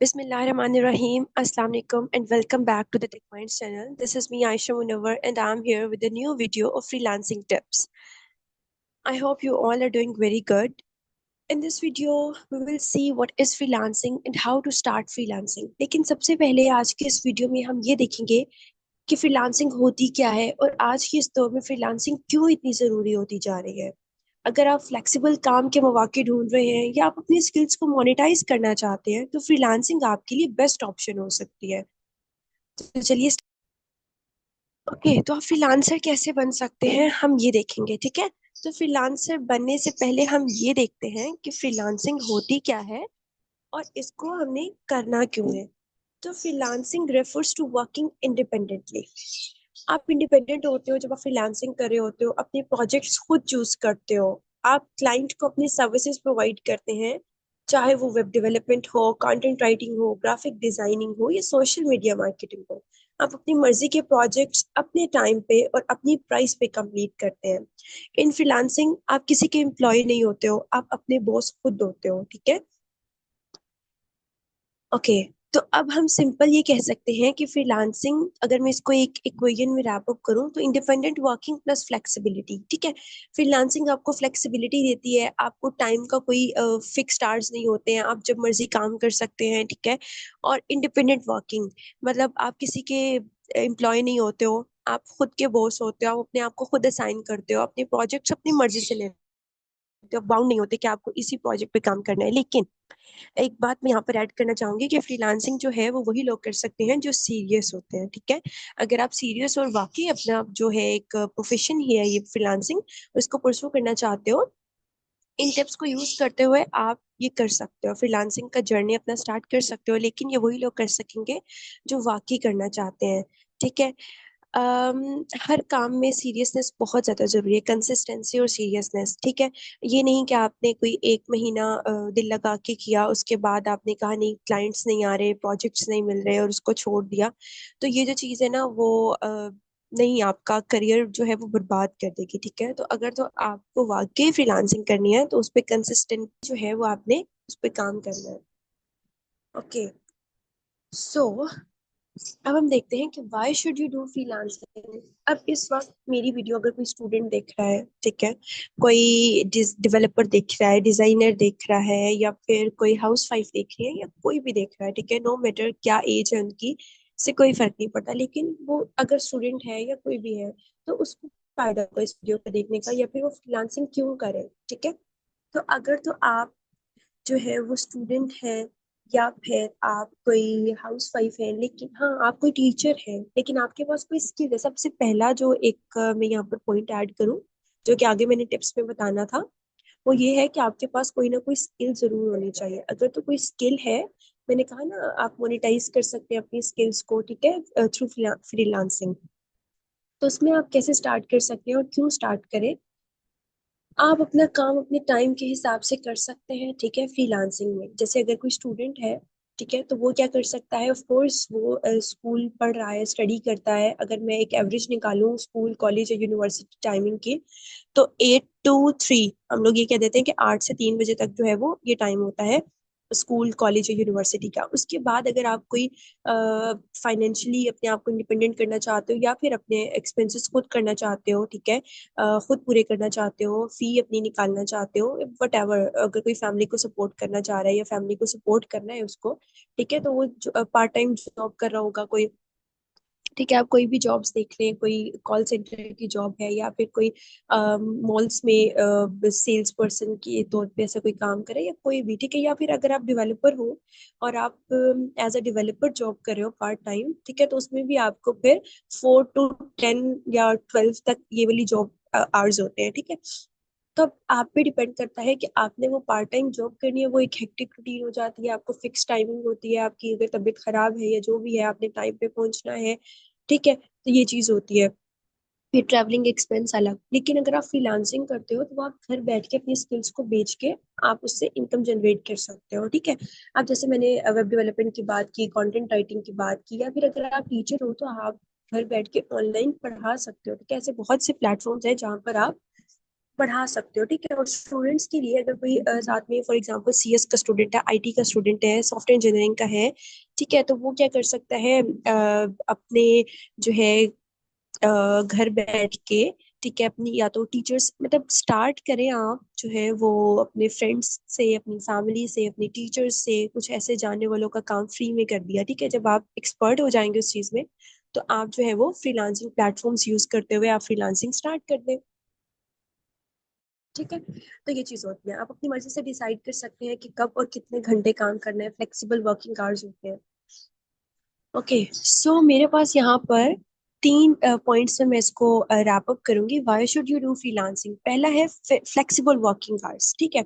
Bismillahirrahmanirrahim. Assalamu alaikum and welcome back to the Tech Minds channel. This is me, Aisha Munawar, and I'm here with a new video of freelancing tips. I hope you all are doing very good. In this video, we will see what is freelancing and how to start freelancing. लेकिन सबसे पहले आज के इस video में हम ये देखेंगे कि फ्रीलांसिंग होती क्या है और आज के इस दौर में फ्रीलांसिंग क्यों इतनी ज़रूरी होती जा रही है। अगर आप फ्लेक्सिबल काम के मौके ढूंढ रहे हैं या आप अपनी स्किल्स को मोनेटाइज करना चाहते हैं तो फ्रीलांसिंग आपके लिए बेस्ट ऑप्शन हो सकती है। तो चलिए। ओके, तो आप फ्रीलांसर कैसे बन सकते हैं हम ये देखेंगे, ठीक है। तो फ्रीलांसर बनने से पहले हम ये देखते हैं कि फ्रीलांसिंग होती क्या है और इसको हमने करना क्यों है। तो freelancing refers to working independently. आप इंडिपेंडेंट होते हो जब आप फ्रीलांसिंग कर रहे होते हो, अपने प्रोजेक्ट्स खुद चूज करते हो। आप क्लाइंट को अपनी सर्विसेज प्रोवाइड करते हैं, चाहे वो वेब डेवलपमेंट हो, कंटेंट राइटिंग हो, ग्राफिक डिजाइनिंग हो या सोशल मीडिया मार्केटिंग हो। आप अपनी मर्जी के प्रोजेक्ट्स अपने टाइम पे और अपनी प्राइस पे कंप्लीट करते हैं। इन फ्रीलांसिंग आप किसी के एम्प्लॉय नहीं होते हो, आप अपने बॉस खुद होते हो, ठीक है। ओके, तो अब हम सिंपल ये कह सकते हैं कि फ्रीलांसिंग, अगर मैं इसको एक इक्वेशन में रैप अप करूं तो इंडिपेंडेंट वर्किंग प्लस फ्लेक्सिबिलिटी, ठीक है। फ्रीलांसिंग आपको फ्लेक्सिबिलिटी देती है, आपको टाइम का कोई फिक्स्ड आवर्स नहीं होते हैं, आप जब मर्जी काम कर सकते हैं, ठीक है। और इंडिपेंडेंट वर्किंग मतलब आप किसी के एम्प्लॉय नहीं होते हो, आप खुद के बॉस होते हो, आप अपने आप को खुद असाइन करते हो, अपने प्रोजेक्ट्स अपनी मर्जी से लेते हो, बाउंड नहीं होते कि आपको इसी प्रोजेक्ट पे काम करना है। लेकिन एक बात मैं यहाँ पर ऐड करना चाहूंगी कि फ्रीलांसिंग जो है वो वही लोग कर सकते हैं जो सीरियस होते हैं, ठीक है। अगर आप सीरियस और वाकई अपना जो है एक प्रोफेशन ही है ये फ्रीलांसिंग, उसको परसू करना चाहते हो, इन टिप्स को यूज करते हुए आप ये कर सकते हो, फ्रीलांसिंग का जर्नी अपना स्टार्ट कर सकते हो। लेकिन ये वही लोग कर सकेंगे जो वाकई करना चाहते हैं, ठीक है। हर काम में सीरियसनेस बहुत ज्यादा जरूरी है, कंसिस्टेंसी और सीरियसनेस, ठीक है। ये नहीं कि आपने कोई एक महीना दिल लगा के किया, उसके बाद आपने कहा नहीं क्लाइंट्स नहीं आ रहे, प्रोजेक्ट्स नहीं मिल रहे और उसको छोड़ दिया। तो ये जो चीज़ है ना वो नहीं, आपका करियर जो है वो बर्बाद कर देगी, ठीक है। तो अगर तो आपको वाकई फ्रीलांसिंग करनी है तो उस पर कंसिस्टेंट जो है वो आपने उस पर काम करना है। ओके, सो अब हम देखते हैं कि why should you do freelancing. अब इस वक्त मेरी वीडियो अगर कोई स्टूडेंट देख रहा है, ठीक है, कोई डेवलपर देख रहा है, डिजाइनर देख रहा है, या फिर कोई हाउस वाइफ देख रही है, या कोई भी देख रहा है, ठीक है, नो मैटर क्या एज है उनकी, से कोई फर्क नहीं पड़ता। लेकिन वो अगर स्टूडेंट है या कोई भी है तो उसको फायदा होगा इस वीडियो को देखने का, या फिर वो फ्रीलांसिंग क्यों करे, ठीक है। तो अगर तो आप जो है वो स्टूडेंट है, या फिर आप कोई हाउस वाइफ है, लेकिन हाँ आप कोई टीचर है लेकिन आपके पास कोई स्किल है, सबसे पहला जो एक मैं यहाँ पर पॉइंट ऐड करूँ जो कि आगे मैंने टिप्स में बताना था, वो ये है कि आपके पास कोई ना कोई स्किल जरूर होनी चाहिए। अगर तो कोई स्किल है, मैंने कहा ना आप मोनेटाइज कर सकते हैं अपनी स्किल्स को, ठीक है, थ्रू फ्रीलांसिंग। तो उसमें आप कैसे स्टार्ट कर सकते हैं और क्यों स्टार्ट करें। आप अपना काम अपने टाइम के हिसाब से कर सकते हैं, ठीक है। फ्रीलांसिंग में जैसे अगर कोई स्टूडेंट है, ठीक है, तो वो क्या कर सकता है, ऑफ कोर्स वो स्कूल पढ़ रहा है, स्टडी करता है। अगर मैं एक एवरेज निकालूं स्कूल कॉलेज या यूनिवर्सिटी टाइमिंग की, तो 8 to 3 हम लोग ये कह देते हैं कि 8 से 3 बजे तक जो है वो ये टाइम होता है स्कूल कॉलेज या यूनिवर्सिटी का। उसके बाद अगर आप कोई फाइनेंशियली अपने आप को इंडिपेंडेंट करना चाहते हो, या फिर अपने एक्सपेंसेस खुद करना चाहते हो, ठीक है, खुद पूरे करना चाहते हो, फी अपनी निकालना चाहते हो, वट एवर, अगर कोई फैमिली को सपोर्ट करना चाह रहा है या फैमिली को सपोर्ट करना है उसको, ठीक है, तो वो पार्ट टाइम जॉब कर रहा होगा कोई, ठीक है। आप कोई भी जॉब्स देख लें, कोई कॉल सेंटर की जॉब है, या फिर कोई मॉल्स में सेल्स पर्सन के तौर पे ऐसा कोई काम करे, या कोई भी, ठीक है। या फिर अगर आप डेवलपर हो और आप एज अ डेवलपर जॉब कर रहे हो पार्ट टाइम, ठीक है, तो उसमें भी आपको फिर 4 to 10 या 12 तक ये वाली जॉब आवर्स होते हैं, ठीक है। तो अब आप पे डिपेंड करता है कि आपने वो पार्ट टाइम जॉब करनी है, वो एक हेक्टिक रूटीन हो जाती है, आपको फिक्स टाइमिंग होती है आपकी, अगर तबीयत खराब है या जो भी है आपने टाइम पे पहुंचना है, ठीक है, तो ये चीज होती है। फिर ट्रैवलिंग एक्सपेंस अलग। लेकिन अगर आप फ्रीलांसिंग करते हो तो आप घर बैठ के अपनी स्किल्स को बेच के आप उससे इनकम जनरेट कर सकते हो, ठीक है। अब जैसे मैंने वेब डेवलपमेंट की बात की, कंटेंट राइटिंग की बात की, या फिर अगर आप टीचर हो तो आप घर बैठ के ऑनलाइन पढ़ा सकते हो, ठीक है। ऐसे बहुत से प्लेटफॉर्म्स हैं जहाँ पर आप बढ़ा सकते हो, ठीक है। और स्टूडेंट्स के लिए अगर कोई साथ में फॉर एग्जांपल सीएस का स्टूडेंट है, आईटी का स्टूडेंट है, सॉफ्टवेयर इंजीनियरिंग का है, ठीक है, तो वो क्या कर सकता है, अपने जो है घर बैठ के, ठीक है, अपनी या तो टीचर्स मतलब स्टार्ट करें आप जो है वो अपने फ्रेंड्स से, अपनी फैमिली से, अपने टीचर्स से कुछ ऐसे जानने वालों का काम फ्री में कर दिया, ठीक है। जब आप एक्सपर्ट हो जाएंगे उस चीज में, तो आप जो है वो फ्रीलांसिंग प्लेटफॉर्म्स यूज करते हुए आप फ्रीलांसिंग स्टार्ट कर दें, ठीक है। तो ये चीज होती है, आप अपनी मर्जी से डिसाइड कर सकते हैं कि कब और कितने घंटे काम करना है, फ्लेक्सिबल वर्किंग आवर्स होते हैं। ओके, सो मेरे पास यहाँ पर तीन पॉइंट्स में मैं इसको रैप अप करूंगी। Why should you do freelancing? पहला है फ्लेक्सिबल वर्किंग आवर्स, ठीक है।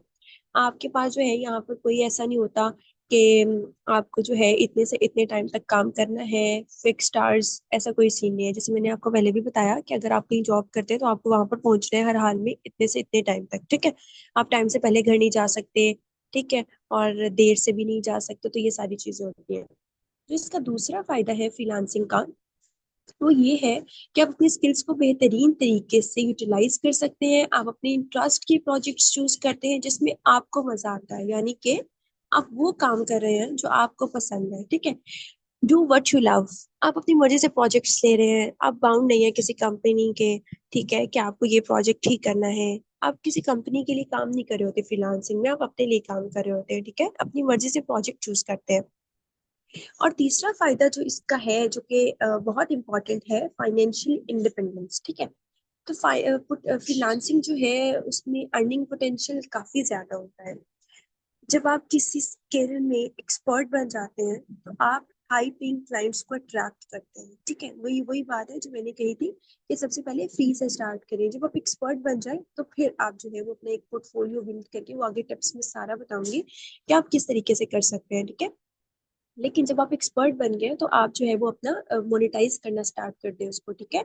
आपके पास जो है यहाँ पर कोई ऐसा नहीं होता कि आपको जो है इतने से इतने टाइम तक काम करना है, फिक्स्ड आवर्स, ऐसा कोई सीन नहीं है। जैसे मैंने आपको पहले भी बताया कि अगर आप कहीं जॉब करते हैं तो आपको वहां पर पहुंचना है हर हाल में इतने से इतने टाइम तक, ठीक है। आप टाइम से पहले घर नहीं जा सकते, ठीक है, और देर से भी नहीं जा सकते, तो ये सारी चीजें होती हैं। जो इसका दूसरा फायदा है फ्रीलांसिंग का, वो ये है कि आप अपनी स्किल्स को बेहतरीन तरीके से यूटिलाइज कर सकते हैं। आप अपने इंटरेस्ट के प्रोजेक्ट्स चूज करते हैं जिसमें आपको मजा आता है, यानी कि आप वो काम कर रहे हैं जो आपको पसंद है, ठीक है। Do what you love. आप अपनी मर्जी से प्रोजेक्ट्स ले रहे हैं, आप बाउंड नहीं है किसी कंपनी के, ठीक है, कि आपको ये प्रोजेक्ट ही करना है। आप किसी कंपनी के लिए काम नहीं कर रहे होते फ्रीलांसिंग में, आप अपने लिए काम कर रहे होते हैं, ठीक है, अपनी मर्जी से प्रोजेक्ट चूज करते हैं। और तीसरा फायदा जो इसका है, जो कि बहुत इंपॉर्टेंट है, फाइनेंशियल इंडिपेंडेंस, ठीक है। तो फ्रीलांसिंग जो है उसमें अर्निंग पोटेंशियल काफी ज्यादा होता है। जब आप किसी स्किल में एक्सपर्ट बन जाते हैं तो आप हाई पेइंग क्लाइंट्स को अट्रैक्ट करते हैं, ठीक है। वही वही बात है जो मैंने कही थी कि सबसे पहले फ्री से स्टार्ट करें। जब आप एक्सपर्ट बन जाए तो फिर आप जो है वो अपना एक पोर्टफोलियो बिल्ड करके, वो आगे टिप्स में सारा बताऊंगी कि आप किस तरीके से कर सकते हैं, ठीक है। लेकिन जब आप एक्सपर्ट बन गए तो आप जो है वो अपना मोनेटाइज करना स्टार्ट कर दें उसको, ठीक है।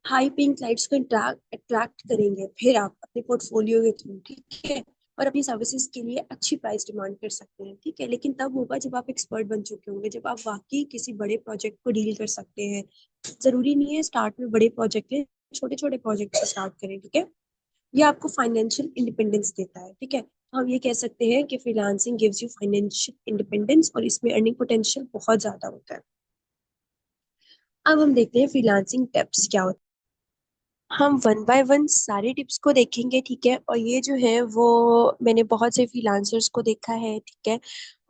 हाई पेइंग क्लाइंट्स को अट्रैक्ट करेंगे फिर आप अपने पोर्टफोलियो के थ्रू, ठीक है, और अपनी सर्विसेज के लिए अच्छी प्राइस डिमांड कर सकते हैं, ठीक है। लेकिन तब होगा जब आप एक्सपर्ट बन चुके होंगे, जब आप वाकई किसी बड़े प्रोजेक्ट को डील कर सकते हैं। जरूरी नहीं है स्टार्ट में बड़े प्रोजेक्ट है, छोटे छोटे प्रोजेक्ट से स्टार्ट करें, ठीक है। ये आपको फाइनेंशियल इंडिपेंडेंस देता है, ठीक है। हम ये कह सकते हैं कि freelancing gives you financial independence, और इसमें अर्निंग पोटेंशियल बहुत ज्यादा होता है। अब हम देखते हैं फ्रीलांसिंग टिप्स क्या होते हैं। हम वन बाय वन सारे टिप्स को देखेंगे, ठीक है। और ये जो है वो मैंने बहुत से फ्रीलांसर्स को देखा है, ठीक है,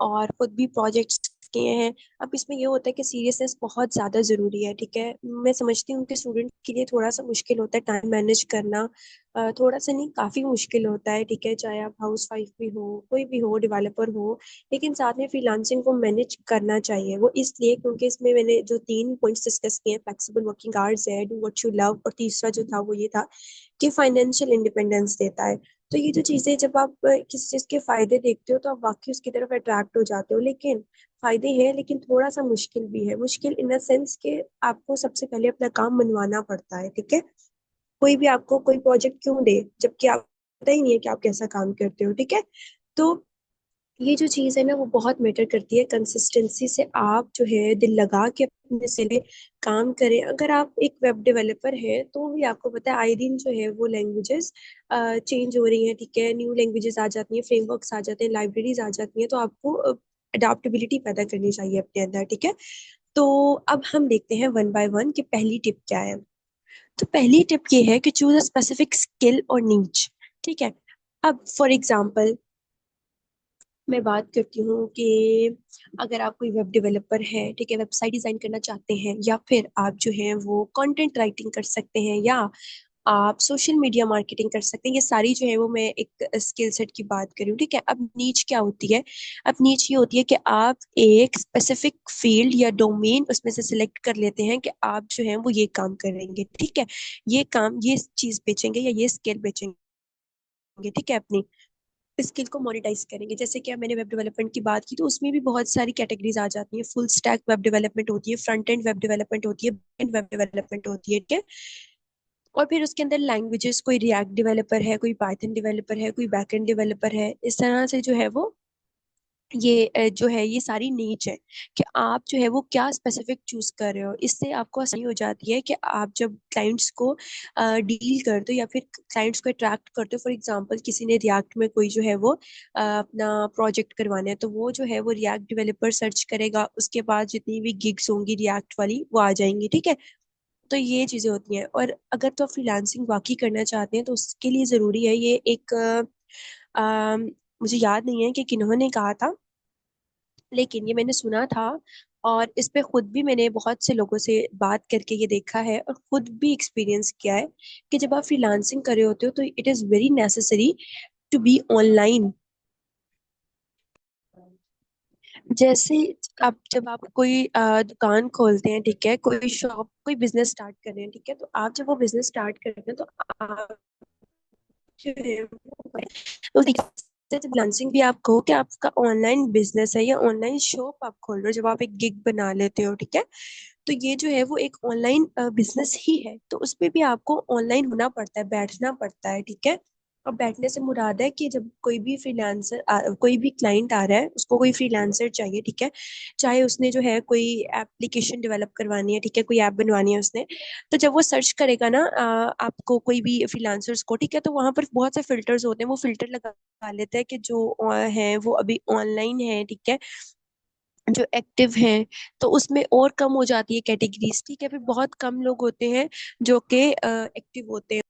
और खुद भी प्रोजेक्ट्स किए हैं। अब इसमें ये होता है कि सीरियसनेस बहुत ज़्यादा ज़रूरी है, ठीक है। मैं समझती हूँ कि स्टूडेंट के लिए थोड़ा सा मुश्किल होता है टाइम मैनेज करना, थोड़ा सा नहीं काफ़ी मुश्किल होता है, ठीक है, चाहे आप हाउस वाइफ भी हो, कोई भी हो, डेवलपर हो। लेकिन साथ में फ्रीलांसिंग को मैनेज करना चाहिए, वो इसलिए क्योंकि इसमें मैंने जो तीन पॉइंट्स डिस्कस किए हैं, फ्लेक्सिबल वर्किंग आवर्स है, डू व्हाट यू लव, और तीसरा जो था वो ये था कि फाइनेंशियल इंडिपेंडेंस देता है। तो ये जो चीजें, जब आप किसी चीज के फायदे देखते हो तो आप वाकई उसकी तरफ अट्रैक्ट हो जाते हो। लेकिन फायदे हैं, लेकिन थोड़ा सा मुश्किल भी है। मुश्किल इन द सेंस कि आपको सबसे पहले अपना काम मनवाना पड़ता है, ठीक है। कोई भी आपको कोई प्रोजेक्ट क्यों दे जबकि आप पता ही नहीं है कि आप कैसा काम करते हो, ठीक है। तो ये जो चीज है ना वो बहुत मैटर करती है। कंसिस्टेंसी से आप जो है दिल लगा के अपने से काम करें। अगर आप एक वेब डेवलपर है तो भी आपको पता है आए दिन जो है वो लैंग्वेजेस चेंज हो रही हैं, ठीक है, न्यू लैंग्वेजेस आ जाती हैं, फ्रेमवर्क्स आ जाते हैं, लाइब्रेरीज आ जाती हैं, तो आपको अडाप्टेबिलिटी पैदा करनी चाहिए अपने अंदर, ठीक है। तो अब हम देखते हैं वन बाय वन कि पहली टिप क्या है। तो पहली टिप ये है कि चूज अ स्पेसिफिक स्किल और नीच, ठीक है। अब फॉर एग्जाम्पल मैं बात करती हूँ कि अगर आप कोई वेब डेवलपर है, ठीक है, वेबसाइट डिजाइन करना चाहते हैं, या फिर आप जो है वो कंटेंट राइटिंग कर सकते हैं, या आप सोशल मीडिया मार्केटिंग कर सकते हैं, ये सारी जो है वो मैं एक स्किल सेट की बात कर रही हूँ, ठीक है। अब नीच क्या होती है? अब नीच ये होती है कि आप एक स्पेसिफिक फील्ड या डोमेन उसमें से सिलेक्ट कर लेते हैं कि आप जो है वो ये काम करेंगे, ठीक है, ये काम, ये चीज बेचेंगे या ये स्किल बेचेंगे, ठीक है, अपनी स्किल को मोनेटाइज करेंगे। जैसे कि अब मैंने वेब डेवलपमेंट की बात की तो उसमें भी बहुत सारी कैटेगरीज आ जाती हैं। फुल स्टैक वेब डेवलपमेंट होती है, फ्रंट एंड वेब डेवलपमेंट होती है, बैक एंड वेब डेवलपमेंट होती है, ठीक है। और फिर उसके अंदर लैंग्वेजेस, कोई रिएक्ट डेवलपर है, कोई पाइथन डेवलपर है, कोई बैक एंड डेवलपर है, इस तरह से जो है वो ये जो है ये सारी नीच है कि आप जो है वो क्या स्पेसिफिक चूज कर रहे हो। इससे आपको आसानी हो जाती है कि आप जब क्लाइंट्स को डील करते हो या फिर क्लाइंट्स को अट्रैक्ट करते हो। फॉर एग्जांपल किसी ने रिएक्ट में कोई जो है वो अपना प्रोजेक्ट करवाना है, तो वो जो है वो रिएक्ट डेवलपर सर्च करेगा, उसके बाद जितनी भी गिग्स होंगी रिएक्ट वाली वो आ जाएंगी, ठीक है। तो ये चीजें होती हैं। और अगर तो फ्रीलांसिंग वाकई करना चाहते हैं तो उसके लिए जरूरी है ये एक मुझे याद नहीं है कि किन्होंने कहा था, लेकिन ये मैंने सुना था। और इस पे खुद भी मैंने बहुत से लोगों से बात करके ये देखा है और खुद भी एक्सपीरियंस किया है कि जब आप फ्रीलांसिंग कर रहे होते हो तो it is very necessary to be online. जैसे आप जब आप कोई दुकान खोलते हैं, ठीक है, कोई शॉप कोई बिजनेस स्टार्ट कर रहे हैं, ठीक है, तो आप जब वो बिजनेस स्टार्ट करते हैं तो आप जो है तो फ्रीलांसिंग भी आप कहो कि आपका ऑनलाइन बिजनेस है या ऑनलाइन शॉप आप खोल रहे हो, जब आप एक गिग बना लेते हो, ठीक है, तो ये जो है वो एक ऑनलाइन बिजनेस ही है। तो उसमें भी आपको ऑनलाइन होना पड़ता है, बैठना पड़ता है, ठीक है। अब बैठने से मुराद है कि जब कोई भी कोई भी क्लाइंट आ रहा है, उसको कोई फ्रीलांसर चाहिए, ठीक है, चाहे उसने जो है कोई एप्लीकेशन डेवलप करवानी है, ठीक है, कोई ऐप बनवानी है उसने, तो जब वो सर्च करेगा ना आपको कोई भी फ्रीलांसर्स को, ठीक है, तो वहां पर बहुत से फिल्टर्स होते हैं, वो फिल्टर लगा लेते हैं कि जो है वो अभी ऑनलाइन है, ठीक है, जो एक्टिव हैं। तो उसमें और कम हो जाती है कैटेगरीज, ठीक है, फिर बहुत कम लोग होते हैं जो कि एक्टिव होते हैं।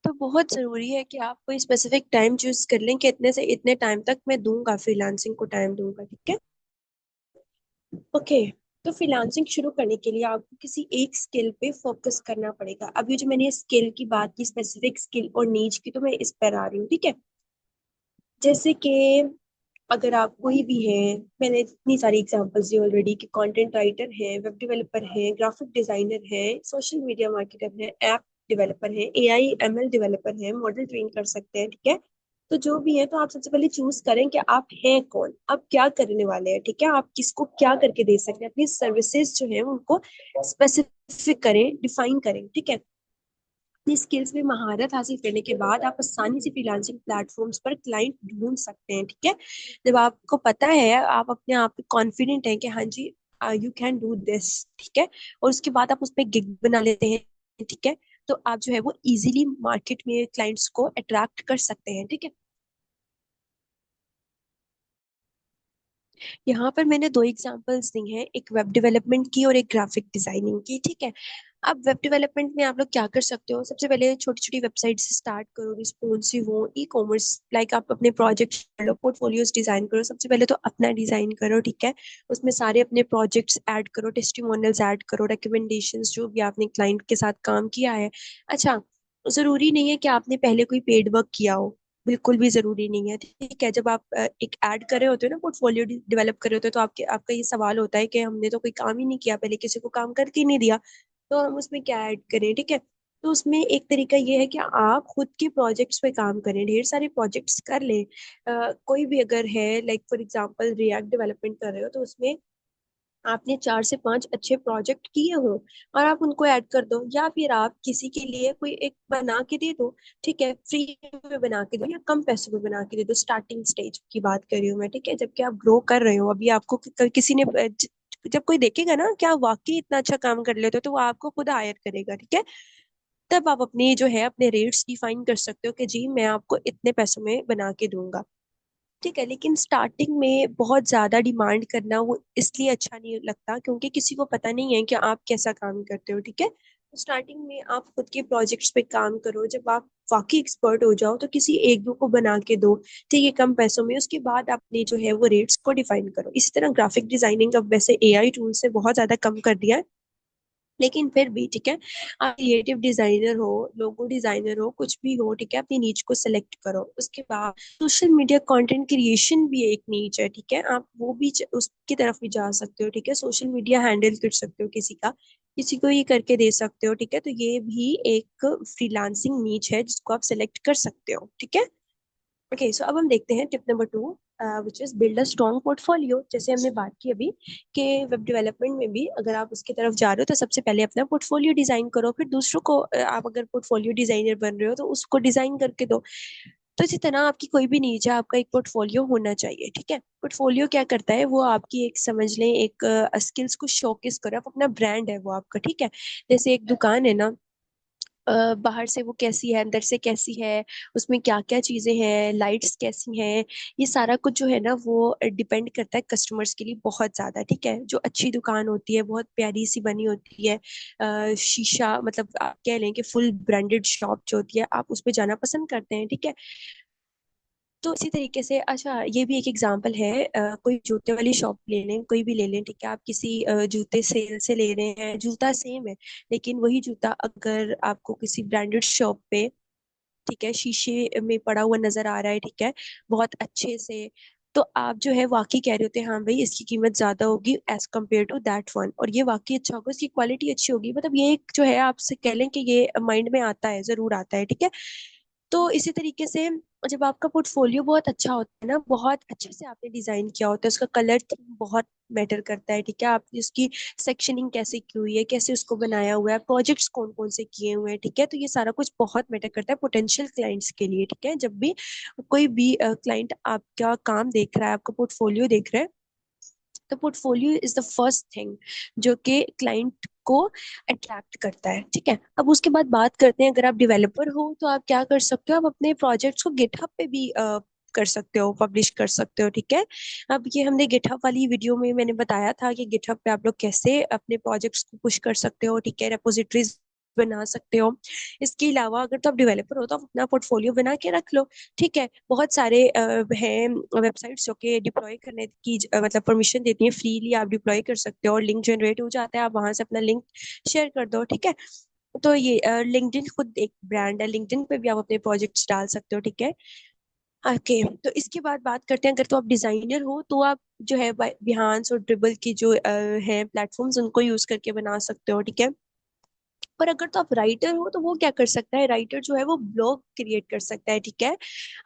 तो बहुत जरूरी है कि आप कोई स्पेसिफिक टाइम चूज कर लें कि इतने से इतने टाइम तक मैं दूंगा, फ्रीलांसिंग को टाइम दूंगा, ठीक है। ओके। तो फ्रीलांसिंग शुरू करने के लिए आपको किसी एक स्किल पे फोकस करना पड़ेगा। अब ये जो मैंने स्किल की बात की, स्पेसिफिक स्किल और नीच की, तो मैं इस पर आ रही हूँ, ठीक है। जैसे कि अगर आप कोई भी है, मैंने इतनी सारी एग्जांपल्स दी ऑलरेडी कि कंटेंट राइटर है, वेब डेवलपर है, ग्राफिक डिजाइनर है, सोशल मीडिया मार्केटर है, ऐप डेवलपर है, एआई एमएल डेवलपर है, मॉडल ट्रेन कर सकते हैं, ठीक है। तो जो भी है, तो आप सबसे पहले चूज करें कि आप हैं कौन, आप क्या करने वाले हैं, ठीक है, आप किसको क्या करके दे सकते हैं, अपनी सर्विसेज जो है उनको स्पेसिफिक करें, डिफाइन करें, ठीक है। अपनी स्किल्स में महारत हासिल करने के बाद आप आसानी से फ्रीलांसिंग प्लेटफॉर्म्स पर क्लाइंट ढूंढ सकते हैं, ठीक है। जब आपको पता है, आप अपने आप पे कॉन्फिडेंट हैं कि हाँ जी यू कैन डू दिस, ठीक है, और उसके बाद आप उस पर गिग बना लेते हैं, ठीक है, तो आप जो है वो इजीली मार्केट में क्लाइंट्स को अट्रैक्ट कर सकते हैं, ठीक है। यहाँ पर मैंने दो एग्जांपल्स दी हैं, एक वेब डेवलपमेंट की और एक ग्राफिक डिजाइनिंग की, ठीक है। अब वेब डेवलपमेंट में आप लोग क्या कर सकते हो, सबसे पहले छोटी छोटी वेबसाइट से स्टार्ट करो, रिस्पॉन्सिव हो, ई कॉमर्स, लाइक आप अपने प्रोजेक्ट लो, पोर्टफोलियोज डिजाइन करो, सबसे पहले तो अपना डिजाइन करो, ठीक है, उसमें सारे अपने प्रोजेक्ट्स ऐड करो, टेस्टिमोनियल्स ऐड करो, रिकमेंडेशंस जो भी आपने क्लाइंट के साथ काम किया है। अच्छा, जरूरी नहीं है कि आपने पहले कोई पेड वर्क किया हो, बिल्कुल भी जरूरी नहीं है, ठीक है। जब आप एक ऐड कर रहे होते हो ना, पोर्टफोलियो डेवलप कर रहे होते हो, तो आपके आपका ये सवाल होता है कि हमने तो कोई काम ही नहीं किया पहले, किसी को काम करके ही नहीं दिया, तो हम उसमें क्या ऐड करें, ठीक है। तो उसमें एक तरीका ये है कि आप खुद के प्रोजेक्ट्स पे काम करें, ढेर सारे प्रोजेक्ट्स कर लें। कोई भी अगर है, like for example react development कर रहे हो, तो उसमें आपने 4 से 5 अच्छे प्रोजेक्ट किए हो और आप उनको ऐड कर दो, या फिर आप किसी के लिए कोई एक बना के दे दो, ठीक है, फ्री में बना के दो या कम पैसों में बना के दे दो। स्टार्टिंग स्टेज की बात कर रही हूँ मैं, ठीक है, जबकि आप ग्रो कर रहे हो, अभी आपको किसी ने जब कोई देखेगा ना कि आप वाकई इतना अच्छा काम कर लेते हो, तो वो आपको खुद हायर करेगा, ठीक है। तब आप अपनी जो है अपने रेट्स डिफाइन कर सकते हो कि जी मैं आपको इतने पैसों में बना के दूंगा, ठीक है। लेकिन स्टार्टिंग में बहुत ज्यादा डिमांड करना वो इसलिए अच्छा नहीं लगता क्योंकि किसी को पता नहीं है कि आप कैसा काम करते हो, ठीक है। तो स्टार्टिंग में आप खुद के प्रोजेक्ट्स पे काम करो, जब आप वाकई एक्सपर्ट हो जाओ तो किसी एक दो को बना के दो, ठीक है, कम पैसों में, उसके बाद आपने जो है वो रेट्स को डिफाइन करो। इसी तरह ग्राफिक डिजाइनिंग अब वैसे एआई टूल से बहुत ज्यादा कम कर दिया है, लेकिन फिर भी ठीक है, आप क्रिएटिव डिजाइनर हो, लोगो डिजाइनर हो, कुछ भी हो, ठीक है, अपनी नीच को सिलेक्ट करो। उसके बाद सोशल मीडिया कंटेंट क्रिएशन भी एक नीच है, ठीक है, आप वो भी उसकी तरफ भी जा सकते हो, ठीक है, सोशल मीडिया हैंडल कर सकते हो किसी का, किसी को ये करके दे सकते हो, ठीक है। तो ये भी एक फ्रीलांसिंग नीच है जिसको आप सिलेक्ट कर सकते हो, ठीक है। ओके, सो अब हम देखते हैं tip number 2, which is build a strong portfolio. जैसे हमने बात की अभी कि वेब डेवलपमेंट में भी अगर आप उसकी तरफ जा रहे हो तो सबसे पहले अपना पोर्टफोलियो डिजाइन करो, फिर दूसरों को आप अगर पोर्टफोलियो डिजाइनर बन रहे हो तो उसको डिजाइन करके दो। तो इसी तरह आपकी कोई भी नीच है, आपका एक पोर्टफोलियो होना चाहिए, ठीक है। पोर्टफोलियो क्या करता है, वो आपकी एक समझ लें एक स्किल्स को शोकेस करो, आप अपना ब्रांड है वो आपका, ठीक है। जैसे एक दुकान है ना, बाहर से वो कैसी है, अंदर से कैसी है, उसमें क्या क्या चीजें हैं, लाइट्स कैसी हैं, ये सारा कुछ जो है ना वो डिपेंड करता है कस्टमर्स के लिए बहुत ज्यादा, ठीक है। जो अच्छी दुकान होती है, बहुत प्यारी सी बनी होती है, शीशा, मतलब आप कह लें कि फुल ब्रांडेड शॉप जो होती है, आप उस पे जाना पसंद करते हैं, ठीक है। तो इसी तरीके से, अच्छा ये भी एक एग्जांपल है, कोई जूते वाली शॉप ले लें, कोई भी ले लें, ठीक है। आप किसी जूते सेल से ले रहे हैं, जूता सेम है, लेकिन वही जूता अगर आपको किसी ब्रांडेड शॉप पे, ठीक है, शीशे में पड़ा हुआ नजर आ रहा है, ठीक है, बहुत अच्छे से, तो आप जो है वाकई कह रहे होते हैं हाँ भाई इसकी कीमत ज्यादा होगी as compare to that one, और ये वाकई अच्छा होगा, इसकी क्वालिटी अच्छी होगी, मतलब ये एक जो है आपसे कह लें कि ये माइंड में आता है, जरूर आता है, ठीक है। तो इसी तरीके से जब आपका पोर्टफोलियो बहुत अच्छा होता है ना, बहुत अच्छे से आपने डिजाइन किया होता है, उसका कलर थीम बहुत मैटर करता है, ठीक है। आपने उसकी सेक्शनिंग कैसे की हुई है, कैसे उसको बनाया हुआ है, प्रोजेक्ट्स कौन कौन से किए हुए हैं, ठीक है। तो ये सारा कुछ बहुत मैटर करता है पोटेंशियल क्लाइंट्स के लिए, ठीक है। जब भी कोई भी क्लाइंट आपका काम देख रहा है, आपका पोर्टफोलियो देख रहा है, तो portfolio is the first thing जो कि क्लाइंट को अट्रैक्ट करता है, ठीक है। अब उसके बाद बात करते हैं, अगर आप डेवलपर हो तो आप क्या कर सकते हो, आप अपने प्रोजेक्ट्स को गिटहब पे भी कर सकते हो, पब्लिश कर सकते हो, ठीक है। अब ये हमने गिटहब वाली वीडियो में मैंने बताया था कि गिटहब पे आप लोग कैसे अपने प्रोजेक्ट्स को पुश कर सकते हो, ठीक है, रेपोजिटरीज बना सकते हो। इसके अलावा अगर तो आप डेवलपर हो तो आप अपना पोर्टफोलियो बना के रख लो, ठीक है। बहुत सारे हैं वेबसाइट्स जो कि डिप्लॉय करने की मतलब परमिशन देती हैं, फ्रीली आप डिप्लॉय कर सकते हो, और लिंक जनरेट हो जाता है, आप वहां से अपना लिंक शेयर कर दो, ठीक है। तो ये लिंक्डइन खुद एक ब्रांड है, लिंक्डइन पे भी आप अपने प्रोजेक्ट्स डाल सकते हो, ठीक है। ओके, तो इसके बाद बात करते हैं, अगर तो आप डिजाइनर हो तो आप जो है बिहांस और ड्रिबल की जो है प्लेटफॉर्म्स, उनको यूज करके बना सकते हो, ठीक है। पर अगर तो आप राइटर हो तो वो क्या कर सकता है, राइटर जो है वो ब्लॉग क्रिएट कर सकता है, ठीक है।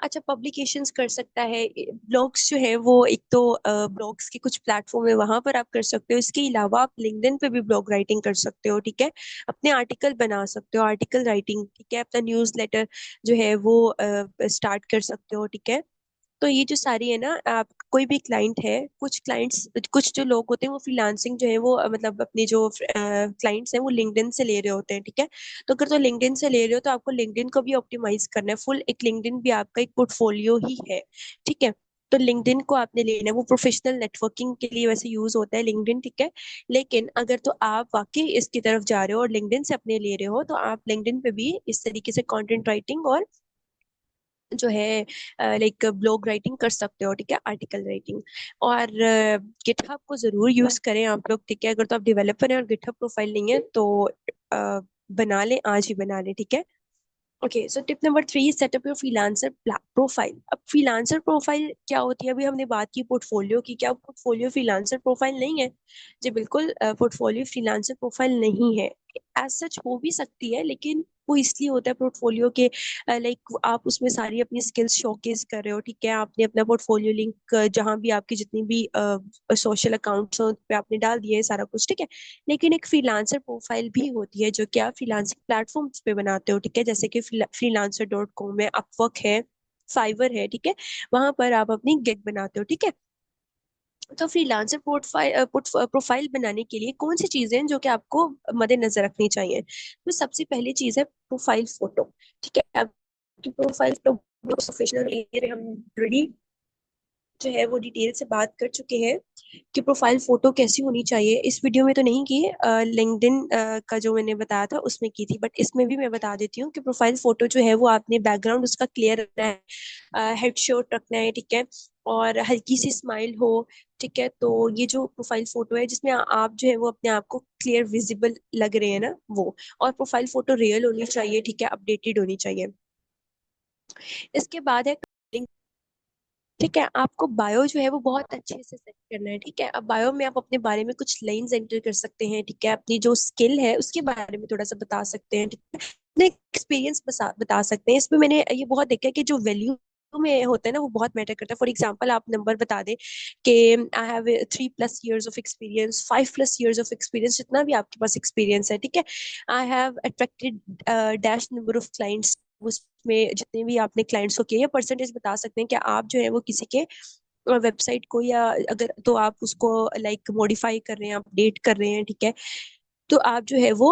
अच्छा, पब्लिकेशंस कर सकता है, ब्लॉग्स जो है वो एक तो ब्लॉग्स के कुछ प्लेटफॉर्म है, वहां पर आप कर सकते हो। इसके अलावा आप लिंक्डइन पे भी ब्लॉग राइटिंग कर सकते हो, ठीक है। अपने आर्टिकल बना सकते हो, आर्टिकल राइटिंग, ठीक है। अपना न्यूज़ लेटर जो है वो स्टार्ट कर सकते हो, ठीक है। तो ये जो सारी है ना, आप कोई भी क्लाइंट है, कुछ क्लाइंट्स, कुछ जो लोग होते हैं वो फ्रीलांसिंग जो है वो मतलब अपने जो क्लाइंट्स हैं वो लिंक्डइन से ले रहे होते हैं, ठीक है। तो अगर तो लिंक्डइन से ले रहे हो तो आपको लिंक्डइन को भी ऑप्टिमाइज करना है, फुल एक लिंक्डइन भी आपका एक पोर्टफोलियो ही है, ठीक है। तो लिंक्डइन को आपने लेना है, वो प्रोफेशनल नेटवर्किंग के लिए वैसे यूज होता है लिंक्डइन, ठीक है। लेकिन अगर तो आप वाकई इसकी तरफ जा रहे हो और लिंक्डइन से अपने ले रहे हो, तो आप लिंक्डइन पे भी इस तरीके से कंटेंट राइटिंग और जो है लाइक ब्लॉग राइटिंग कर सकते हो, ठीक है, आर्टिकल राइटिंग। और गिटहब को जरूर यूज करें आप लोग, ठीक है। अगर तो आप डेवलपर हैं और गिटहब प्रोफाइल नहीं है तो बना लें, आज ही बना लें, ठीक है। Okay, so tip number 3, setup your freelancer profile. अब फ्रीलांसर प्रोफाइल क्या होती है, अभी हमने बात की पोर्टफोलियो की, क्या पोर्टफोलियो फ्रीलांसर प्रोफाइल नहीं है? जी बिल्कुल, पोर्टफोलियो फ्रीलांसर प्रोफाइल नहीं है। एज सच हो भी सकती है, लेकिन वो इसलिए होता है पोर्टफोलियो के, लाइक आप उसमें सारी अपनी स्किल्स शोकेस कर रहे हो, ठीक है। आपने अपना पोर्टफोलियो लिंक जहाँ भी आपकी जितनी भी सोशल अकाउंट्स हो उस पे आपने डाल दिया है सारा कुछ, ठीक है। लेकिन एक फ्रीलांसर प्रोफाइल भी होती है जो कि आप फ्रीलांसिंग प्लेटफॉर्म्स पे बनाते हो, ठीक है, जैसे कि freelancer.com है, अपवर्क है, फाइवर है, ठीक है। वहां पर आप अपनी गिग बनाते हो, ठीक है। तो फ्रीलांसर प्रोफाइल बनाने के लिए कौन सी चीजें हैं जो कि आपको मद्देनजर रखनी चाहिए? तो सबसे पहली चीज है प्रोफाइल फोटो, ठीक है। आपकी प्रोफाइल फोटो प्रोफेशनल एरिया में हम ऑलरेडी जो है वो डिटेल से बात कर चुके हैं कि प्रोफाइल फोटो कैसी होनी चाहिए। इस वीडियो में तो नहीं की, लिंक्डइन का जो मैंने बताया था उसमें की थी, बट इसमें भी मैं बता देती हूँ कि प्रोफाइल फोटो जो है वो आपने बैकग्राउंड उसका क्लियर रखना है, हेडशॉट रखना है, ठीक है, और हल्की सी स्माइल हो, ठीक है। तो ये जो प्रोफाइल फोटो है जिसमें आप जो है वो अपने आप को क्लियर विजिबल लग रहे हैं ना वो, और प्रोफाइल फोटो रियल होनी चाहिए, ठीक है, अपडेटेड होनी चाहिए। इसके बाद है, ठीक है, आपको बायो जो है वो बहुत अच्छे से सेट करना है, ठीक है। अब बायो में आप अपने बारे में कुछ लाइंस एंटर कर सकते हैं, ठीक है, अपनी जो स्किल है उसके बारे में थोड़ा सा बता सकते हैं, ठीक है, अपने एक्सपीरियंस बता सकते हैं। इसमें मैंने ये बहुत देखा है कि जो वैल्यू में होता है ना वो बहुत मैटर करता है। फॉर एग्जाम्पल आप नंबर बता दें कि I have 3+ years of experience, 5+ years of experience, जितना भी आपके पास एक्सपीरियंस है, ठीक है। I have attracted dash number of clients, उसमें जितने भी आपने क्लाइंट्स को किए, या परसेंटेज बता सकते हैं कि आप जो है वो किसी के वेबसाइट को, या अगर तो आप उसको लाइक मॉडिफाई कर रहे हैं, अपडेट कर रहे हैं, ठीक है। तो आप जो है वो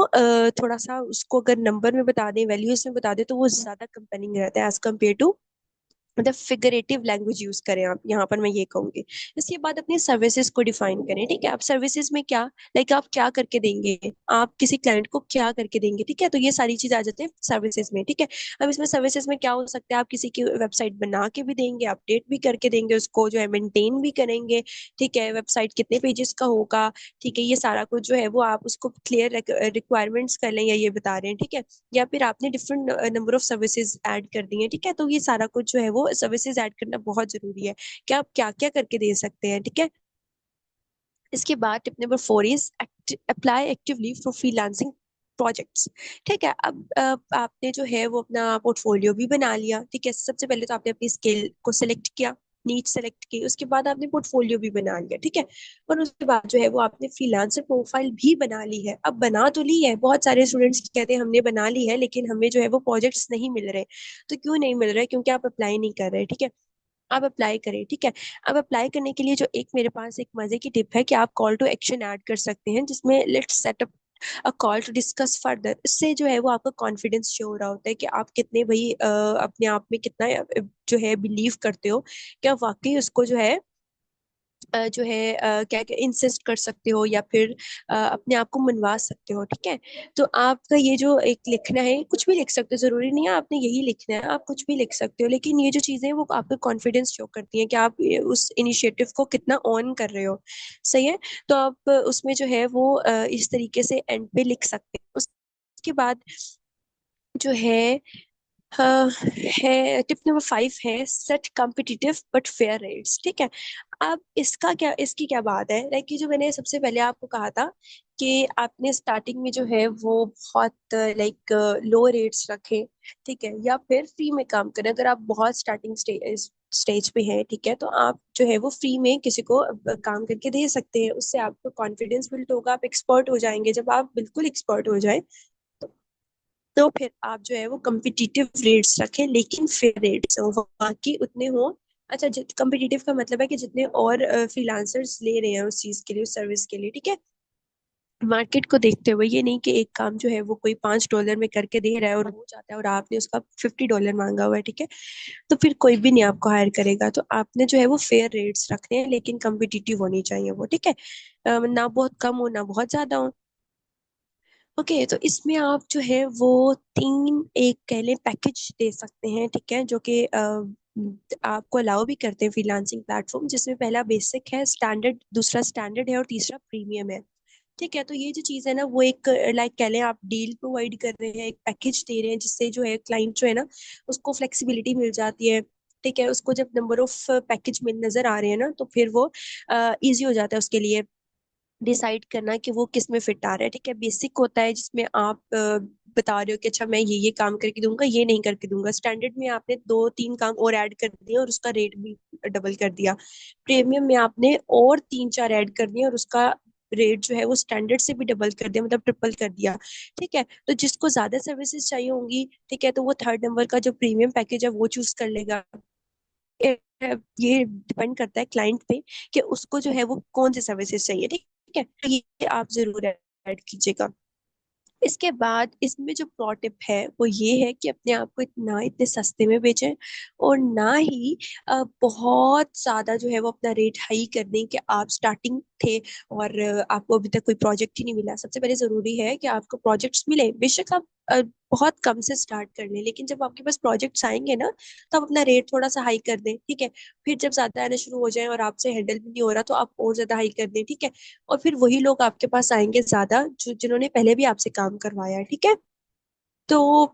थोड़ा सा उसको अगर नंबर में बता दें, वैल्यूज में बता दें, तो वो ज्यादा कंपेनिंग रहता है एज कम्पेयर टू, मतलब फिगरेटिव लैंग्वेज यूज करें आप यहाँ पर, मैं ये कहूंगी। इसके बाद अपनी सर्विसेज को डिफाइन करें, ठीक है। आप सर्विसेज में क्या, लाइक आप क्या करके देंगे, आप किसी क्लाइंट को क्या करके देंगे, ठीक है। तो ये सारी चीज आ जाते हैं सर्विसेज में, ठीक है। अब इसमें सर्विसेज में क्या हो सकता है, आप किसी की वेबसाइट बना के भी देंगे, अपडेट भी करके देंगे, उसको जो है मेंटेन भी करेंगे, ठीक है। वेबसाइट कितने पेजेस का होगा, ठीक है, ये सारा कुछ जो है वो आप उसको क्लियर रिक्वायरमेंट्स कर लें, या ये बता रहे हैं, ठीक है। या फिर आपने different number of services add कर दी हैं, ठीक है। तो ये सारा कुछ जो है वो सर्विसेज ऐड करना बहुत जरूरी है कि आप क्या क्या करके दे सकते हैं, ठीक है। इसके बाद tip number 4 is apply actively for freelancing projects, ठीक है। अब आपने जो है वो अपना पोर्टफोलियो भी बना लिया, ठीक है। सबसे पहले तो आपने अपनी स्किल को सिलेक्ट किया, नीच सेलेक्ट की, उसके बाद आपने पोर्टफोलियो भी बना लिया, ठीक है। और उसके बाद जो है वो आपने फ्रीलांसर प्रोफाइल भी बना ली है। अब बना तो ली है, बहुत सारे स्टूडेंट्स कहते हैं हमने बना ली है लेकिन हमें जो है वो प्रोजेक्ट्स नहीं मिल रहे। तो क्यों नहीं मिल रहे? क्योंकि आप अप्लाई नहीं कर रहे, ठीक है। आप अप्लाई करें, ठीक है। अब अप्लाई करने के लिए जो एक मेरे पास एक मजे की टिप है कि आप कॉल टू एक्शन ऐड कर सकते हैं, जिसमें let's set up a call to discuss further. इससे जो है वो आपका कॉन्फिडेंस शो हो रहा होता है कि आप कितने भाई अपने आप में कितना जो है बिलीव करते हो, क्या वाकई उसको जो है जो है क्या क्या इंसिस्ट कर सकते हो, या फिर अपने आप को मनवा सकते हो, ठीक है। तो आपका ये जो एक लिखना है, कुछ भी लिख सकते हो, जरूरी नहीं है आपने यही लिखना है, आप कुछ भी लिख सकते हो, लेकिन ये जो चीजें हैं वो आपका कॉन्फिडेंस शो करती हैं कि आप उस इनिशिएटिव को कितना ऑन कर रहे हो, सही है। तो आप उसमें जो है वो इस तरीके से एंड पे लिख सकते हैं। उसके बाद जो हाँ, है टिप नंबर 5 है set competitive but fair rates, ठीक है। अब इसका क्या, इसकी क्या बात है, लाइक कि जो मैंने सबसे पहले आपको कहा था कि आपने स्टार्टिंग में जो है वो बहुत लाइक लो रेट्स रखे, ठीक है, या फिर फ्री में काम करें। अगर आप बहुत स्टार्टिंग स्टेज पे हैं, ठीक है, तो आप जो है वो फ्री में किसी को काम करके दे सकते हैं। उससे आपको कॉन्फिडेंस बिल्ड होगा, आप एक्सपर्ट हो जाएंगे। जब आप बिल्कुल एक्सपर्ट हो जाए तो फिर आप जो है वो कम्पिटिटिव रेट्स रखें, लेकिन फेयर रेट्स हो, बाकी उतने हो। अच्छा, कम्पिटिटिव का मतलब है कि जितने और फ्रीलांसर्स ले रहे हैं उस चीज के लिए, उस सर्विस के लिए, ठीक है, मार्केट को देखते हुए। ये नहीं कि एक काम जो है वो कोई $5 में करके दे रहा है और हो जाता है और आपने उसका $50 मांगा हुआ है, ठीक है, तो फिर कोई भी नहीं आपको हायर करेगा। तो आपने जो है वो फेयर रेट्स रखने हैं, लेकिन कम्पिटिटिव होनी चाहिए वो, ठीक है। ना बहुत कम हो ना बहुत ज्यादा हो। ओके, तो इसमें आप जो है वो तीन एक कह लें पैकेज दे सकते हैं, ठीक है, जो कि आपको अलाउ भी करते हैं फ्रीलांसिंग प्लेटफॉर्म, जिसमें पहला बेसिक है, स्टैंडर्ड, दूसरा स्टैंडर्ड है, और तीसरा प्रीमियम है, ठीक है। तो ये जो चीज़ है ना वो एक लाइक कह लें आप डील प्रोवाइड कर रहे हैं, एक पैकेज दे रहे हैं, जिससे जो है क्लाइंट जो है ना उसको फ्लेक्सिबिलिटी मिल जाती है, ठीक है। उसको जब नंबर ऑफ पैकेज में नजर आ रहे हैं ना, तो फिर वो इजी हो जाता है उसके लिए डिसाइड करना कि वो किस में फिट आ रहा है, ठीक है। बेसिक होता है जिसमें आप बता रहे हो कि अच्छा मैं ये काम करके दूंगा, ये नहीं करके दूंगा। स्टैंडर्ड में आपने दो तीन काम और ऐड कर दिए और उसका रेट भी डबल कर दिया। प्रीमियम में आपने और तीन चार ऐड कर दिए और उसका रेट जो है वो स्टैंडर्ड से भी डबल कर दिया, मतलब ट्रिपल कर दिया, ठीक है। तो जिसको ज्यादा सर्विसेज चाहिए होंगी, ठीक है, तो वो थर्ड नंबर का जो प्रीमियम पैकेज है वो चूज कर लेगा। ये डिपेंड करता है क्लाइंट पे कि उसको जो है वो कौन सी सर्विसेज चाहिए, ठीक है। तो ये आप जरूर ऐड कीजिएगा। इसके बाद इसमें जो प्रो टिप है वो ये है कि अपने आप को इतना इतने सस्ते में बेचें, और ना ही बहुत ज्यादा जो है वो अपना रेट हाई कर दें कि आप स्टार्टिंग थे और आपको अभी तक कोई प्रोजेक्ट ही नहीं मिला। सबसे पहले जरूरी है कि आपको प्रोजेक्ट्स मिले, बेशक आप बहुत कम से स्टार्ट कर लें, लेकिन जब आपके पास प्रोजेक्ट्स आएंगे ना, तो आप अपना रेट थोड़ा सा हाई कर दें, ठीक है। फिर जब ज्यादा आने शुरू हो जाए और आपसे हैंडल भी नहीं हो रहा, तो आप और ज्यादा हाई कर दें, ठीक है। और फिर वही लोग आपके पास आएंगे ज्यादा जो जिन्होंने पहले भी आपसे काम करवाया है, ठीक है। तो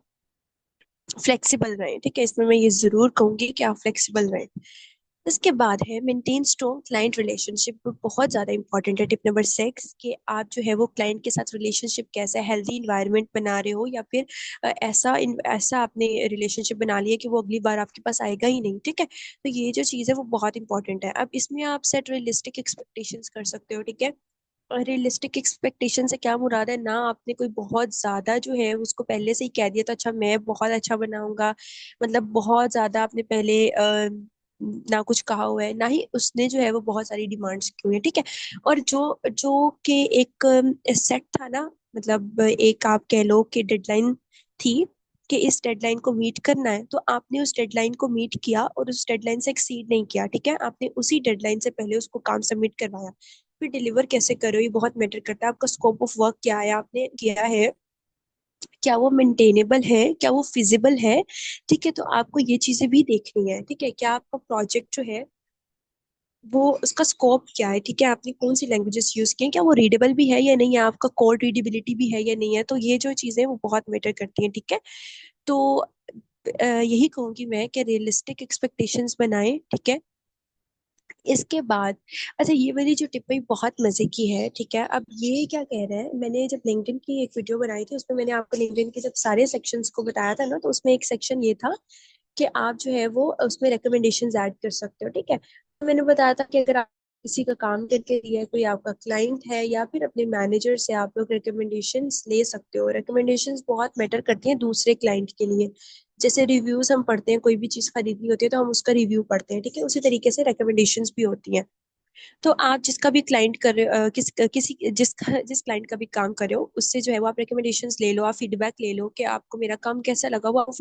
फ्लेक्सिबल रहें, ठीक है, इसमें मैं ये जरूर कहूंगी कि आप फ्लेक्सिबल रहें। इसके बाद है मेंटेन स्ट्रॉन्ग क्लाइंट रिलेशनशिप, बहुत ज्यादा इंपॉर्टेंट है। टिप नंबर 6 कि आप जो है वो क्लाइंट के साथ रिलेशनशिप कैसा है, हेल्दी इन्वायरमेंट बना रहे हो, या फिर ऐसा आपने रिलेशनशिप बना लिया कि वो अगली बार आपके पास आएगा ही नहीं, ठीक है। तो ये जो चीज़ है वो बहुत इंपॉर्टेंट है। अब इसमें आप सेट रियलिस्टिक एक्सपेक्टेशंस कर सकते हो, ठीक है। रियलिस्टिक एक्सपेक्टेशन से क्या मुराद है ना, आपने कोई बहुत ज्यादा जो है उसको पहले से ही कह दिया तो अच्छा मैं बहुत अच्छा बनाऊंगा, मतलब बहुत ज्यादा आपने पहले ना कुछ कहा हुआ है, ना ही उसने जो है वो बहुत सारी डिमांड्स की हुई है, ठीक है। और जो जो कि एक सेट था ना, मतलब एक आप कह लो कि डेडलाइन थी कि इस डेडलाइन को मीट करना है, तो आपने उस डेडलाइन को मीट किया और उस डेडलाइन से एक्सीड नहीं किया, ठीक है। आपने उसी डेडलाइन से पहले उसको काम सबमिट करवाया। फिर डिलीवर कैसे करो ये बहुत मैटर करता है, आपका स्कोप ऑफ वर्क क्या है, आपने किया है, क्या वो मेंटेनेबल है, क्या वो फिजिबल है, ठीक है। तो आपको ये चीजें भी देखनी है, ठीक है। क्या आपका प्रोजेक्ट जो है वो उसका स्कोप क्या है, ठीक है। आपने कौन सी लैंग्वेजेस यूज की हैं, क्या वो रीडेबल भी है या नहीं है, आपका कोड रीडेबिलिटी भी है या नहीं है, तो ये जो चीजें वो बहुत मैटर करती हैं, ठीक है। तो यही कहूंगी मैं कि रियलिस्टिक एक्सपेक्टेशंस बनाएं, ठीक है। इसके बाद अच्छा, ये वाली जो टिप्पणी बहुत मजे की है, ठीक है। अब ये क्या कह रहा है, मैंने जब लिंक्डइन की एक वीडियो बनाई थी उसमें मैंने आपको लिंक्डइन के जब सारे सेक्शंस को बताया था ना, तो उसमें एक सेक्शन ये था कि आप जो है वो उसमें रिकमेंडेशंस ऐड कर सकते हो, ठीक है। तो मैंने बताया था कि अगर आप किसी का काम करके दिया है, कोई आपका क्लाइंट है या फिर अपने मैनेजर से आप लोग रिकमेंडेशंस ले सकते हो। रिकमेंडेशंस बहुत मैटर करती हैं दूसरे क्लाइंट के लिए। जैसे रिव्यूज हम पढ़ते हैं, कोई भी चीज खरीदनी होती है तो हम उसका रिव्यू पढ़ते हैं, ठीक है। उसी तरीके से रिकमेंडेशंस भी होती हैं। तो आप जिसका भी क्लाइंट कर रहे हो, जिस क्लाइंट का भी काम कर रहे हो, उससे जो है वो आप रिकमेंडेशंस ले लो, आप फीडबैक ले लो कि आपको मेरा काम कैसा लगा, वो आप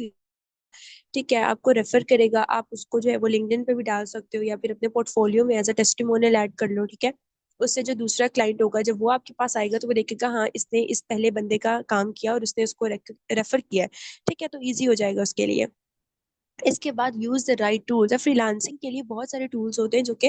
ठीक है आपको रेफर करेगा। आप उसको जो है वो लिंक्डइन पे भी डाल सकते हो या फिर अपने पोर्टफोलियो में एज अ टेस्टिमोनियल ऐड कर लो, ठीक है। उससे जो दूसरा क्लाइंट होगा जब वो आपके पास आएगा तो वो देखेगा हाँ इसने इस पहले बंदे का काम किया और उसने उसको रेफर किया है, ठीक है। तो इजी हो जाएगा उसके लिए। इसके बाद use the right tools. Freelancing के लिए बहुत सारे टूल्स होते हैं जो कि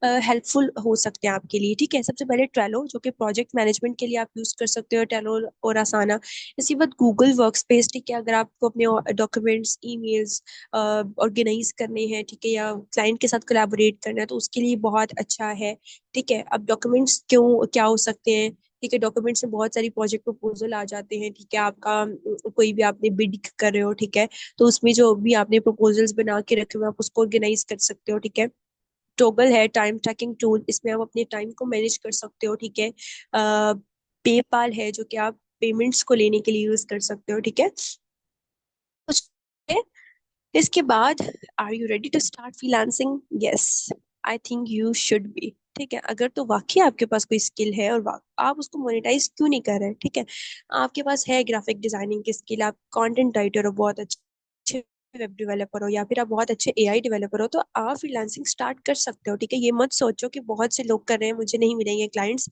हेल्पफुल हो सकते हैं आपके लिए, ठीक है। सबसे पहले ट्रेलो, जो कि प्रोजेक्ट मैनेजमेंट के लिए आप यूज कर सकते हो, ट्रेलो और आसाना। इसके बाद गूगल वर्कस्पेस, ठीक है। अगर आपको अपने डॉक्यूमेंट्स, ईमेल्स ऑर्गेनाइज करने हैं, ठीक है, या क्लाइंट के साथ कोलैबोरेट करना है तो उसके लिए बहुत अच्छा है, ठीक है। अब डॉक्यूमेंट्स क्यों क्या हो सकते हैं, ठीक है। डॉक्यूमेंट्स में बहुत सारी प्रोजेक्ट प्रपोजल आ जाते हैं, ठीक है। आपका कोई भी आपने बिड कर रहे हो, ठीक है, तो उसमें जो भी आपने प्रपोजल्स बना के रखे हुए आप उसको ऑर्गेनाइज कर सकते हो, ठीक है। टॉगल है टाइम ट्रैकिंग टूल, इसमें आप अपने टाइम को मैनेज कर सकते हो, ठीक है। पेपाल है जो कि आप पेमेंट्स को लेने के लिए यूज कर सकते हो, ठीक है। कुछ है। इसके बाद are you ready to start freelancing? Yes, I think you should be, ठीक है। अगर तो वाकई आपके पास कोई स्किल है और आप उसको मोनेटाइज क्यों नहीं कर रहे, ठीक है। आपके पास है ग्राफिक डिजाइनिंग की स्किल, आप कंटेंट राइटर हो, बहुत अच्छे वेब डेवलपर हो या फिर आप बहुत अच्छे एआई डेवलपर हो, तो आप फ्रीलांसिंग स्टार्ट कर सकते हो, ठीक है। ये मत सोचो कि बहुत से लोग कर रहे हैं मुझे नहीं मिलेंगे क्लाइंट्स,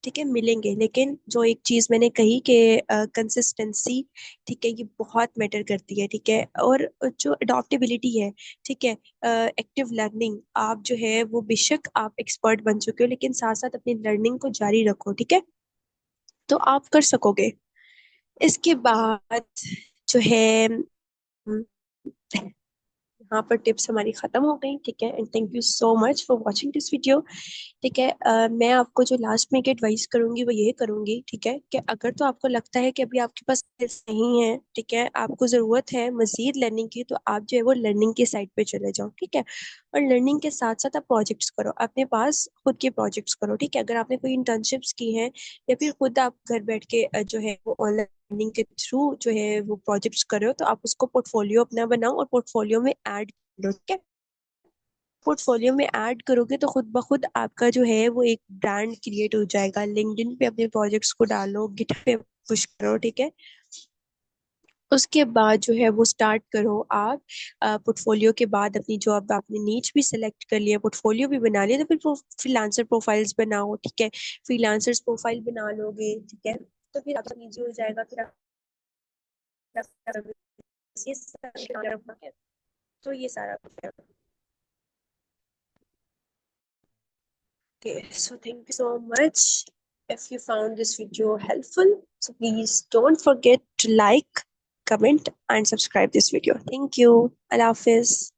ठीक है, मिलेंगे। लेकिन जो एक चीज मैंने कही कि कंसिस्टेंसी, ठीक है, ये बहुत मैटर करती है, ठीक है। और जो अडॉप्टेबिलिटी है, ठीक है, एक्टिव लर्निंग, आप जो है वो बेशक आप एक्सपर्ट बन चुके हो लेकिन साथ साथ अपनी लर्निंग को जारी रखो, ठीक है, तो आप कर सकोगे। इसके बाद जो है यहाँ पर टिप्स हमारी खत्म हो गई, ठीक है। And thank you so much for watching this video, ठीक है। मैं आपको जो लास्ट में एक एडवाइस करूंगी वो ये करूंगी, ठीक है, कि अगर तो आपको लगता है कि अभी आपके पास skills नहीं है, ठीक है, आपको जरूरत है मजीद लर्निंग की, तो आप जो है वो लर्निंग के साइड पे चले जाओ, ठीक है। और लर्निंग के साथ साथ आप प्रोजेक्ट्स करो, अपने पास खुद के प्रोजेक्ट्स करो, ठीक है। अगर आपने कोई इंटर्नशिप्स की हैं या फिर खुद आप घर बैठ के जो है वो ऑनलाइन लर्निंग के थ्रू जो है वो प्रोजेक्ट्स कर रहे हो, तो आप उसको पोर्टफोलियो अपना बनाओ और पोर्टफोलियो में ऐड करो, ठीक है। पोर्टफोलियो में ऐड करोगे तो खुद ब खुद आपका जो है वो एक ब्रांड क्रिएट हो जाएगा। लिंक्डइन पे अपने प्रोजेक्ट्स को डालो, गिट पे पुश करो, ठीक है। उसके बाद जो है वो स्टार्ट करो आप। पोर्टफोलियो के बाद अपनी जो अब आपने नीच भी सिलेक्ट कर लिया, पोर्टफोलियो भी बना लिया, तो फिर फ्रीलांसर प्रोफाइल्स बनाओ, ठीक है। फ्रीलांसर्स प्रोफाइल बना लोगे, ठीक है, तो फिर आपका इजी हो जाएगा। फिर तो ये सारा कुछ है। Okay, so thank you so much. If you found this video helpful, so please don't forget to like, comment, and subscribe this video. Thank you. Allah Hafiz.